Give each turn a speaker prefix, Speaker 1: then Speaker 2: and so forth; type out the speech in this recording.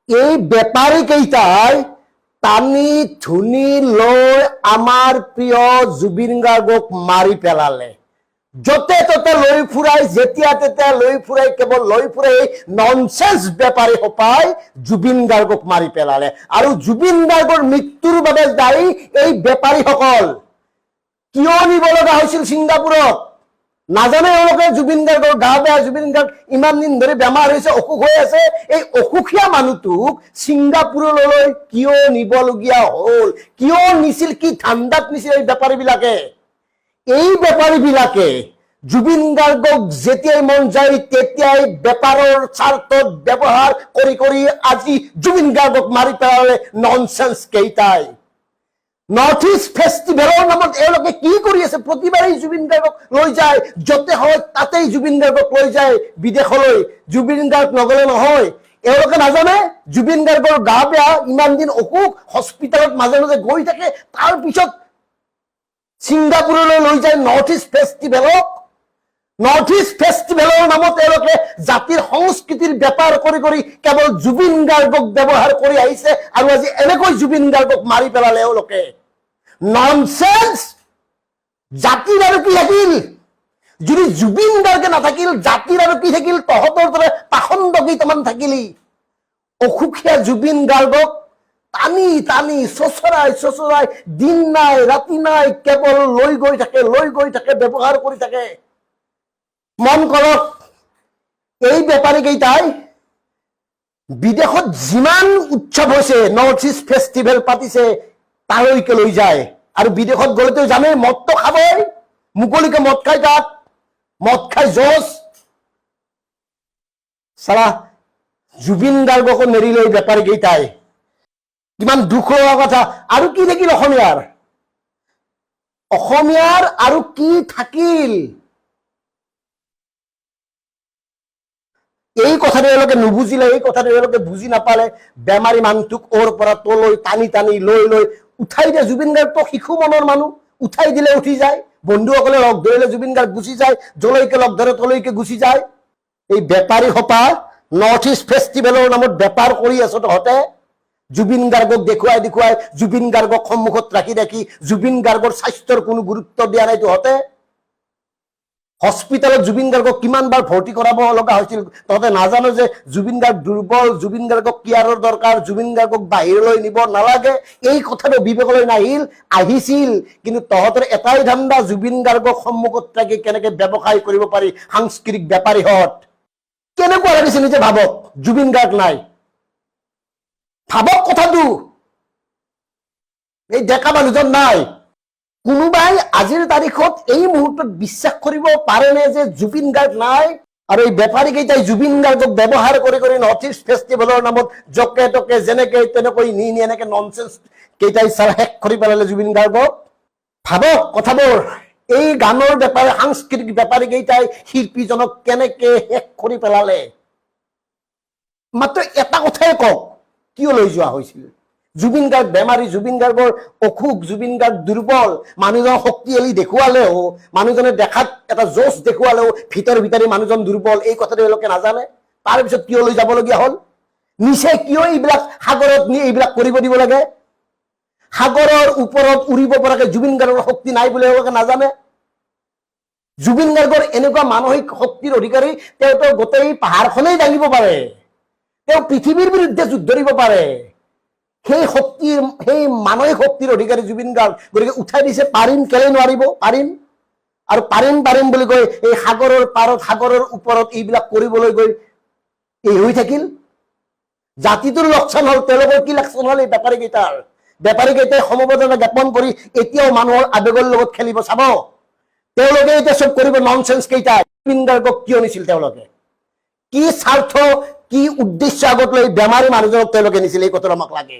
Speaker 1: এই বেপাৰী কেইটাই টানি ধুনি লৈ আমাৰ প্ৰিয় জুবিন গাৰ্গক মাৰি পেলালে। যতে ততে লৈ ফুৰাই, যেতিয়া তেতিয়া লৈ ফুৰাই, কেৱল লৈ ফুৰাই ননসেন্স বেপাৰী সোপাই জুবিন গাৰ্গক মাৰি পেলালে। আৰু জুবিন গাৰ্গৰ মৃত্যুৰ বাবে দায়ী এই বেপাৰীসকল। কিয় নিব লগা হৈছিল ছিংগাপুৰত নাজানে এওঁলোকে। জুবিন গাৰ্গৰ গা বেয়া, জুবিন গাৰ্গ ইমান দিন ধৰি বেমাৰ হৈছে, অসুখ হৈ আছে। এই অসুখীয়া মানুহটোক ছিংগাপুৰলৈ কিয় নিবলগীয়া হল? কিয় নিছিল? কি ধান্দাত নিছিল এই বেপাৰী বিলাকে? এই বেপাৰী বিলাকে জুবিন গাৰ্গক যেতিয়াই মন যায় তেতিয়াই বেপাৰৰ স্বাৰ্থত ব্যৱহাৰ কৰি কৰি আজি জুবিন গাৰ্গক মাৰি পেলালে ননসেন্স কেইটাই। নৰ্থ ইষ্ট ফেষ্টিভেলৰ নামত এওঁলোকে কি কৰি আছে? প্ৰতিবাৰেই জুবিন গাৰ্গক লৈ যায়, যতে হয় তাতেই জুবিন গাৰ্গক লৈ যায় বিদেশলৈ। জুবিন গাৰ্গ নগলে নহয়। এওঁলোকে নাজানে জুবিন গাৰ্গৰ গা বেয়া, ইমান দিন অসুখ, হস্পিটেলত মাজে মাজে গৈ থাকে, তাৰ পিছত ছিংগাপুৰলৈ লৈ যায় নৰ্থ ইষ্ট ফেষ্টিভেলক। নৰ্থ ইষ্ট ফেষ্টিভেলৰ নামত এওঁলোকে জাতিৰ সংস্কৃতিৰ বেপাৰ কৰি কৰি কেৱল জুবিন গাৰ্গক ব্যৱহাৰ কৰি আহিছে, আৰু আজি এনেকৈ জুবিন গাৰ্গক মাৰি পেলালে এওঁলোকে। ননসেন্স! জাতিৰ আৰু কি থাকিল? যদি জুবিন গাৰ্গে নাথাকিল, জাতিৰ আৰু কি থাকিল? তহঁতৰ দৰে পাখণ্ড কেইটামান থাকিলি। অসুখীয়া জুবিন গাৰ্গক টানি টানি চচৰাই চচৰাই দিন নাই ৰাতি নাই কেৱল লৈ গৈ থাকে, লৈ গৈ থাকে, ব্যৱহাৰ কৰি থাকে। মন কৰক, এই বেপাৰী কেইটাই বিদেশত যিমান উৎসৱ হৈছে, নৰ্থ ইষ্ট ফেষ্টিভেল পাতিছে, তালৈকে লৈ যায়। আৰু বিদেশত গ'লেতো জানে মদটো খাবই, মুকলিকে মদ খাই, তাত মদ খাই জোচ। চালা জুবিন গাৰ্গকো নেৰিলে এই বেপাৰী কেইটাই। কিমান দুখ লগা কথা। আৰু কি থাকিল অসমীয়াৰ? অসমীয়াৰ আৰু কি থাকিল? এই কথাটো এওঁলোকে নুবুজিলে, এই কথাটো এওঁলোকে বুজি নাপালে। বেমাৰী মানুহটোক ওৰ পৰা তলৈ টানি টানি লৈ লৈ উঠাই দিয়ে। জুবিন গাৰ্গটো শিশু মনৰ মানুহ, উঠাই দিলে উঠি যায়। বন্ধুসকলে লগ ধৰিলে জুবিন গাৰ্গ গুচি যায়, যলৈকে লগ ধৰে তলৈকে গুচি যায়। এই বেপাৰী সোপা নৰ্থ ইষ্ট ফেষ্টিভেলৰ নামত বেপাৰ কৰি আছ তহঁতে। জুবিন গাৰ্গক দেখুৱাই দেখুৱাই, জুবিন গাৰ্গক সন্মুখত ৰাখি ৰাখি জুবিন গাৰ্গৰ স্বাস্থ্যৰ কোনো গুৰুত্ব দিয়া নাই তহঁতে। হস্পিটেলত জুবিন গাৰ্গক কিমান বাৰ ভৰ্তি কৰাব লগা হৈছিল। তহঁতে নাজানো যে জুবিন গাৰ্গ দুৰ্বল, জুবিন গাৰ্গক কেয়াৰৰ দৰকাৰ, জুবিন গাৰ্গক বাহিৰলৈ নিব নালাগে? এই কথাটো বিবেকলৈ নাহিল? আহিছিল, কিন্তু তহঁতৰ এটাই ধান্দা, জুবিন গাৰ্গক সন্মুখত ৰাখি কেনেকে ব্যৱসায় কৰিব পাৰি সাংস্কৃতিক বেপাৰীহঁত। কেনেকুৱা লাগিছে নিজে ভাবক, জুবিন গাৰ্গ নাই। ভাবক কথাটো, এই ডেকা মানুহজন নাই। কোনোবাই আজিৰ তাৰিখত এই মুহূৰ্তত বিশ্বাস কৰিব পাৰেনে যে জুবিন গাৰ্গ নাই? আৰু এই বেপাৰী কেইটাই জুবিন গাৰ্গক ব্যৱহাৰ কৰি কৰি নৰ্থ ইষ্ট ফেষ্টিভেলৰ নামত জকে তকে যেনেকে তেনেকৈ নি নি এনেকে ননসেন্স কেইটাই চাল শেষ কৰি পেলালে জুবিন গাৰ্গক। ভাবক কথাবোৰ। এই গানৰ বেপাৰী, সাংস্কৃতিক বেপাৰী কেইটাই শিল্পীজনক কেনেকে শেষ কৰি পেলালে। মাত্ৰ এটা কথাই কওক, কিয় লৈ যোৱা হৈছিল? জুবিন গাৰ্গ বেমাৰী, জুবিন গাৰ্গৰ অসুখ, জুবিন গাৰ্গ দুৰ্বল। মানুহজন শক্তিশালী দেখুৱালেও, মানুহজনে দেখাত এটা জোচ দেখুৱালেও ভিতৰি ভিতৰি মানুহজন দুৰ্বল। এই কথাটো এওঁলোকে নাজানে। তাৰ পিছত কিয় লৈ যাবলগীয়া হল? নিচে কিয় এইবিলাক সাগৰত নি এইবিলাক কৰিব দিব লাগে? সাগৰৰ ওপৰত উৰিব পৰাকে জুবিন গাৰ্গৰ শক্তি নাই বুলি এওঁলোকে নাজানে? জুবিন গাৰ্গৰ এনেকুৱা মানসিক শক্তিৰ অধিকাৰী, তেওঁতো গোটেই পাহাৰখনেই দাঙিব পাৰে, তেওঁ পৃথিৱীৰ বিৰুদ্ধে যুদ্ধ দিব পাৰে। সেই শক্তিৰ, সেই মানসিক শক্তিৰ অধিকাৰী জুবিন গাৰ্গ। গতিকে উঠাই দিছে, পাৰিম কেলে নোৱাৰিব? পাৰিম। আৰু পাৰিম পাৰিম বুলি কৈ এই সাগৰৰ পাৰত, সাগৰৰ ওপৰত এইবিলাক কৰিবলৈ গৈ এই হৈ থাকিল। জাতিটোৰ লোকচান হল, তেওঁলোকৰ কি লোকচান হল? এই বেপাৰী কেইটাৰ। বেপাৰী কেইটাই সমবেদনা জ্ঞাপন কৰি এতিয়াও মানুহৰ আবেগৰ লগত খেলিব চাব। তেওঁলোকে এতিয়া চব কৰিব ননসেন্স কেইটাই। জুবিন গাৰ্গক কিয় নিছিল তেওঁলোকে? কি স্বাৰ্থ, কি উদ্দেশ্য আগত লৈ বেমাৰী মানুহজনক তেওঁলোকে নিছিল? এই কথাটো আমাক লাগে।